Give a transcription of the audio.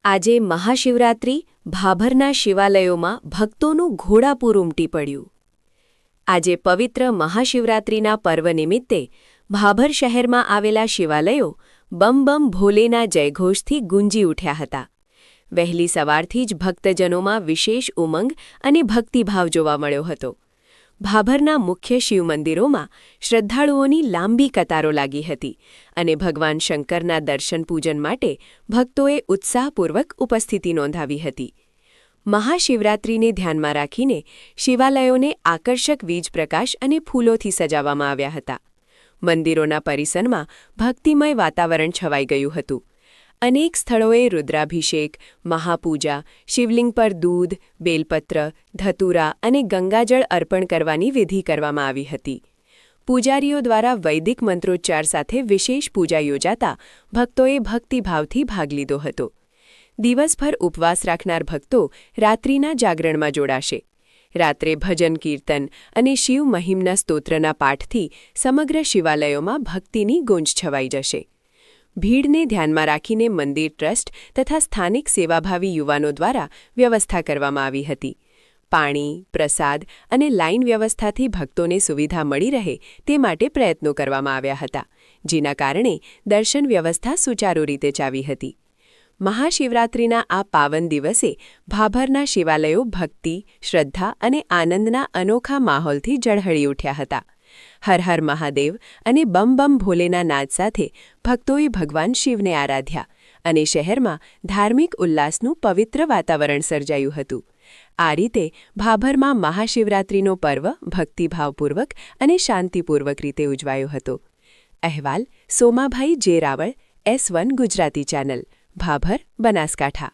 આજે મહાશિવરાત્રિ ભાભરના શિવાલયોમાં ભક્તોનું ઘોડાપૂર ઉમટી પડ્યું. આજે પવિત્ર મહાશિવરાત્રિના પર્વ નિમિત્તે ભાભર શહેરમાં આવેલા શિવાલયો બમ બમ ભોલેના જયઘોષથી ગુંજી ઉઠ્યા હતા. વહેલી સવારથી જ ભક્તજનોમાં વિશેષ ઉમંગ અને ભક્તિભાવ જોવા મળ્યો હતો. ભાભરના મુખ્ય શિવ મંદિરોમાં શ્રદ્ધાળુઓની લાંબી કતારો લાગી હતી અને ભગવાન શંકરના દર્શન પૂજન માટે ભક્તોએ ઉત્સાહપૂર્વક ઉપસ્થિતિ નોંધાવી હતી. મહાશિવરાત્રિને ધ્યાનમાં રાખીને શિવાલયોને આકર્ષક વીજ પ્રકાશ અને ફૂલોથી સજાવવામાં આવ્યા હતા. મંદિરોના પરિસરમાં ભક્તિમય વાતાવરણ છવાઈ ગયું હતું. અનેક સ્થળોએ રુદ્રાભિષેક, મહાપૂજા, શિવલિંગ પર દૂધ, બેલપત્ર, ધતુરા અને ગંગાજળ અર્પણ કરવાની વિધિ કરવામાં આવી હતી. પૂજારીઓ દ્વારા વૈદિક મંત્રોચ્ચાર સાથે વિશેષ પૂજા યોજાતા ભક્તોએ ભક્તિભાવથી ભાગ લીધો હતો. દિવસભર ઉપવાસ રાખનાર ભક્તો રાત્રિના જાગરણમાં જોડાશે. રાત્રે ભજન કીર્તન અને શિવ મહિમના સ્તોત્રના પાઠથી સમગ્ર શિવાલયોમાં ભક્તિની ગુંજ છવાઈ જશે. ભીડને ધ્યાનમાં રાખીને મંદિર ટ્રસ્ટ તથા સ્થાનિક સેવાભાવી યુવાનો દ્વારા વ્યવસ્થા કરવામાં આવી હતી. પાણી, પ્રસાદ અને લાઇન વ્યવસ્થાથી ભક્તોને સુવિધા મળી રહે તે માટે પ્રયત્નો કરવામાં આવ્યા હતા, જેના કારણે દર્શન વ્યવસ્થા સુચારુ રીતે ચાલી હતી. મહાશિવરાત્રિના આ પાવન દિવસે ભાભરના શિવાલયો ભક્તિ, શ્રદ્ધા અને આનંદના અનોખા માહોલથી ઝળહળી ઉઠ્યા હતા. હર હર મહાદેવ અને બમ બમ ભોલેના નાદ સાથે ભક્તોએ ભગવાન શિવને આરાધ્યા અને શહેરમાં ધાર્મિક ઉલ્લાસનું પવિત્ર વાતાવરણ સર્જાયું હતું. આ રીતે ભાભરમાં મહાશિવરાત્રિનો પર્વ ભક્તિભાવપૂર્વક અને શાંતિપૂર્વક રીતે ઉજવાયો હતો. અહેવાલ સોમાભાઈ જે રાવળ, S1 ગુજરાતી ચેનલ, ભાભર, બનાસકાંઠા.